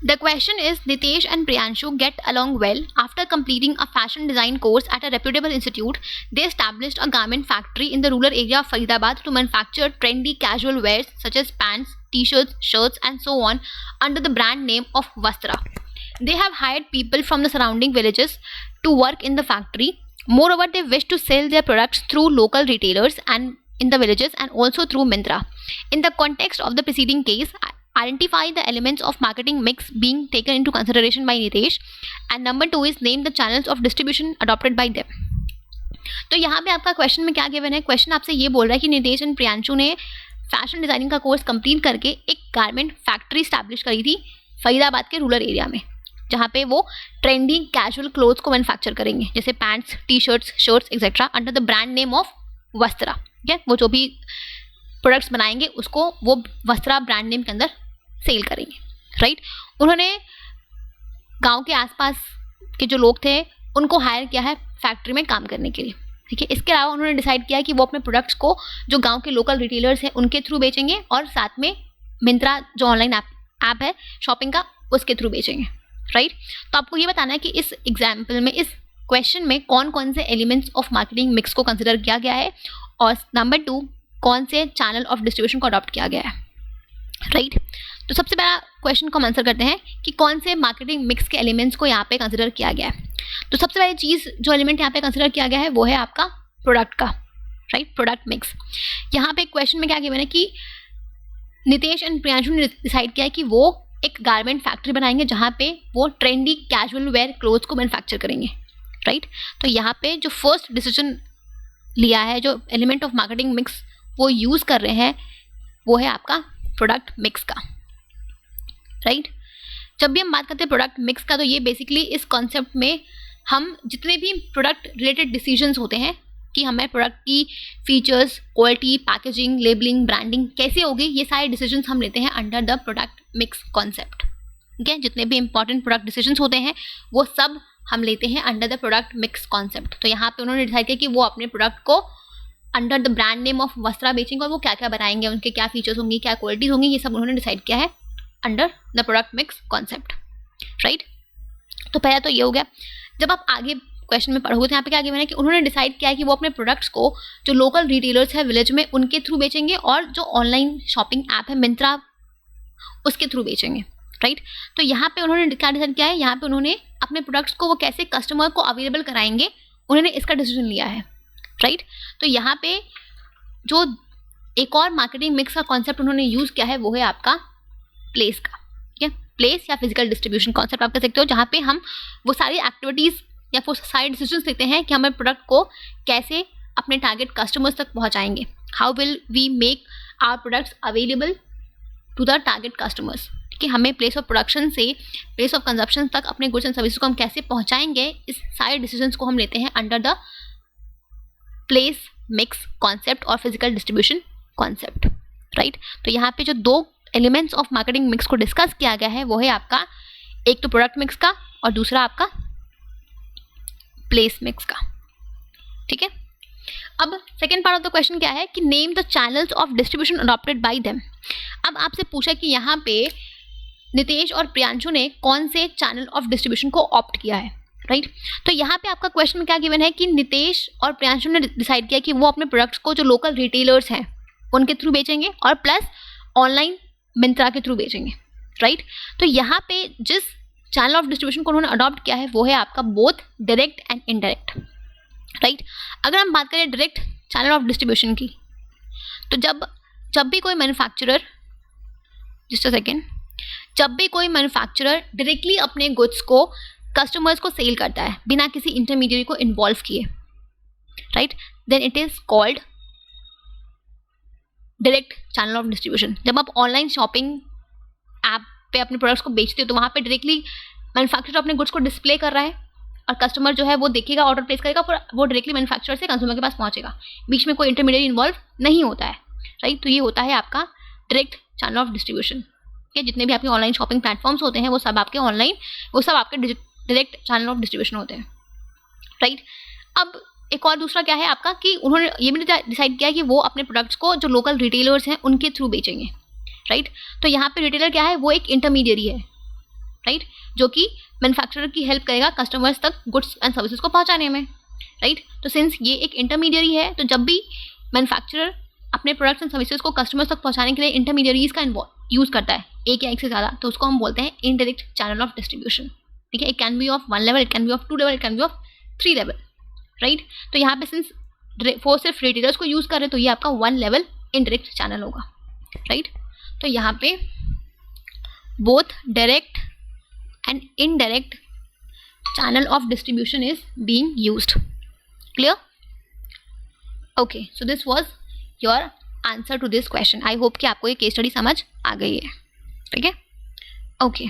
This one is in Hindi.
The question is, Nitesh and Priyanshu get along well. After completing a fashion design course at a reputable institute, they established a garment factory in the rural area of Faridabad to manufacture trendy casual wears such as pants, t-shirts, shirts and so on under the brand name of Vastra. They have hired people from the surrounding villages to work in the factory. Moreover, they wish to sell their products through local retailers and in the villages and also through Myntra. In the context of the preceding case, identify the elements of marketing mix being taken into consideration by Nitesh, and number 2 is name the channels of distribution adopted by them. तो यहाँ पे आपका क्वेश्चन में क्या गिवन है? क्वेश्चन आपसे ये बोल रहा है कि नितेश एंड प्रियांशु ने फैशन डिजाइनिंग का कोर्स कंप्लीट करके एक गारमेंट फैक्ट्री स्टैब्लिश करी थी फरीदाबाद के रूरल एरिया में, जहाँ पे वो ट्रेंडी कैजुअल क्लोथ्स को मैन्युफैक्चर करेंगे, जैसे pants, T shirts, shirts etcetera under the brand name of Vastra. ठीक है, वो जो भी प्रोडक्ट्स बनाएंगे उसको वो वस्त्रा ब्रांड नेम के अंदर सेल करेंगे. राइट. उन्होंने गांव के आसपास के जो लोग थे उनको हायर किया है फैक्ट्री में काम करने के लिए. ठीक है. इसके अलावा उन्होंने डिसाइड किया कि वो अपने प्रोडक्ट्स को जो गांव के लोकल रिटेलर्स हैं उनके थ्रू बेचेंगे और साथ में मिंत्रा जो ऑनलाइन ऐप है शॉपिंग का उसके थ्रू बेचेंगे. राइट. तो आपको ये बताना है कि इस एग्जाम्पल में, इस क्वेश्चन में कौन कौन से एलिमेंट्स ऑफ मार्केटिंग मिक्स को कंसिडर किया गया है और नंबर 2 कौन से चैनल ऑफ डिस्ट्रीब्यूशन को अडॉप्ट किया गया है. राइट. तो सबसे पहला क्वेश्चन को हम आंसर करते हैं कि कौन से मार्केटिंग मिक्स के एलिमेंट्स को यहाँ पे कंसिडर किया गया है. तो सबसे पहली चीज़ जो एलिमेंट यहाँ पे कंसिडर किया गया है वो है आपका प्रोडक्ट का. राइट. Product mix. यहाँ पे क्वेश्चन में क्या गिवन है कि नितेश एंड प्रियांशु ने डिसाइड किया है कि वो एक गारमेंट फैक्ट्री बनाएंगे जहाँ पे वो ट्रेंडी कैजुअल वेयर क्लोथ्स को मैन्युफैक्चर करेंगे. राइट. तो यहाँ पे जो फर्स्ट डिसीजन लिया है, जो एलिमेंट ऑफ मार्केटिंग मिक्स वो यूज़ कर रहे हैं वो है आपका प्रोडक्ट मिक्स का. राइट. जब भी हम बात करते हैं प्रोडक्ट मिक्स का तो ये बेसिकली इस कॉन्सेप्ट में हम जितने भी प्रोडक्ट रिलेटेड डिसीजंस होते हैं कि हमें प्रोडक्ट की features, quality, packaging, labelling, branding कैसे होगी, ये सारे डिसीजंस हम लेते हैं under the product mix concept. ठीक है. जितने भी इंपॉर्टेंट प्रोडक्ट डिसीजंस होते हैं वो सब हम लेते हैं under the product mix concept. तो यहाँ पे उन्होंने डिसाइड किया कि वो अपने प्रोडक्ट को under the brand name of Vastra बेचेंगे और वो क्या क्या बनाएंगे, उनके क्या फीचर्स होंगे, क्या क्वालिटीज होंगी, ये सब उन्होंने डिसाइड किया है under the product mix concept. Right. तो पहला तो ये हो गया. जब आप आगे क्वेश्चन में पढ़ोगे तो यहाँ पे क्या गिवन है कि उन्होंने डिसाइड किया है कि वो अपने प्रोडक्ट्स को जो लोकल रिटेलर्स है विलेज में उनके थ्रू बेचेंगे और जो ऑनलाइन शॉपिंग ऐप है मिंत्रा उसके थ्रू बेचेंगे. राइट. तो यहाँ पे उन्होंने क्या डिसाइड किया है, यहाँ पे उन्होंने अपने प्रोडक्ट्स को वो कैसे कस्टमर को अवेलेबल कराएंगे उन्होंने इसका डिसीजन लिया है. राइट. तो यहाँ पे जो एक और मार्केटिंग मिक्स का कॉन्सेप्ट उन्होंने यूज़ किया है वो है आपका प्लेस का. ठीक है. प्लेस या फिजिकल डिस्ट्रीब्यूशन कॉन्सेप्ट आप कह सकते हो, जहाँ पे हम वो सारी एक्टिविटीज़ या वो सारे डिसीजंस लेते हैं कि हमें प्रोडक्ट को कैसे अपने टारगेट कस्टमर्स तक पहुँचाएंगे. How will we make our products available to the target customers, कि हमें प्लेस ऑफ प्रोडक्शन से प्लेस ऑफ कंजप्शन तक अपने गुड्स एंड सर्विसेज को हम कैसे पहुँचाएंगे, इस सारे डिसीजंस को हम लेते हैं under the place mix concept और फिजिकल डिस्ट्रीब्यूशन कॉन्सेप्ट. राइट. तो यहाँ पे जो 2 एलिमेंट्स ऑफ मार्केटिंग मिक्स को डिस्कस किया गया है वो है आपका एक तो प्रोडक्ट मिक्स का और दूसरा आपका प्लेस मिक्स का. ठीक है. अब second part of the question क्या है कि name the channels of distribution adopted by them. अब आपसे पूछा कि यहाँ पे नितेश और प्रियांशु ने कौन से चैनल ऑफ डिस्ट्रीब्यूशन को ऑप्ट किया है. राइट. तो यहाँ पे आपका क्वेश्चन में क्या गिवन है कि नितेश और प्रियांशु ने डिसाइड किया कि वो अपने प्रोडक्ट्स को जो लोकल रिटेलर्स हैं उनके थ्रू बेचेंगे और प्लस ऑनलाइन मिंत्रा के थ्रू बेचेंगे. राइट. तो यहाँ पे जिस चैनल ऑफ डिस्ट्रीब्यूशन को उन्होंने अडॉप्ट किया है वो है आपका both direct and indirect. Right. अगर हम बात करें डायरेक्ट चैनल ऑफ डिस्ट्रीब्यूशन की तो जब भी कोई मैन्युफैक्चरर जब भी कोई मैन्युफैक्चरर डायरेक्टली अपने गुड्स को कस्टमर्स को सेल करता है बिना किसी इंटरमीडिएट को इन्वॉल्व किए, right, then it is called direct channel of distribution. जब आप ऑनलाइन शॉपिंग ऐप पे अपने प्रोडक्ट्स को बेचते हो तो वहाँ पे डायरेक्टली मैन्युफैक्चरर अपने गुड्स को डिस्प्ले कर रहा है और कस्टमर जो है वो देखेगा, ऑर्डर प्लेस करेगा, फिर वो डायरेक्टली मैन्युफैक्चरर से कंज्यूमर के पास पहुँचेगा. बीच में कोई इंटरमीडिएट इन्वॉल्व नहीं होता है. राइट. तो ये होता है आपका डायरेक्ट चैनल ऑफ डिस्ट्रीब्यूशन. के जितने भी आपके ऑनलाइन शॉपिंग प्लेटफॉर्म्स होते हैं वो सब आपके डायरेक्ट चैनल ऑफ डिस्ट्रीब्यूशन होते हैं. राइट. अब एक और दूसरा क्या है आपका कि उन्होंने ये भी डिसाइड किया कि वो अपने प्रोडक्ट्स को जो लोकल रिटेलर्स हैं उनके थ्रू बेचेंगे. राइट. तो यहाँ पे रिटेलर क्या है, वो एक इंटरमीडिएरी है. राइट, जो कि मैन्युफैक्चरर की हेल्प करेगा कस्टमर्स तक गुड्स एंड सर्विसेज को पहुंचाने में, राइट। तो सिंस ये एक इंटरमीडियरी है, तो जब भी मैन्युफैक्चरर अपने प्रोडक्ट्स एंड सर्विसेज को कस्टमर्स तक पहुंचाने के लिए इंटरमीडियरीज का यूज़ करता है, एक या एक से ज़्यादा, तो उसको हम बोलते हैं इनडायरेक्ट चैनल ऑफ डिस्ट्रीब्यूशन, ठीक है। It can be of 1 level, it can be of 2 level, it can be of 3 level, right. तो यहाँ पे सिंस फोर सिर्फ रिटेलर्स को यूज़ कर रहे हैं, तो ये आपका 1 लेवल इनडायरेक्ट चैनल होगा, राइट। तो यहाँ पे both direct and indirect channel of distribution is being used. Clear? Okay, so this was your answer to this question. I hope कि आपको ये केस स्टडी समझ आ गई है, ठीक है। ओके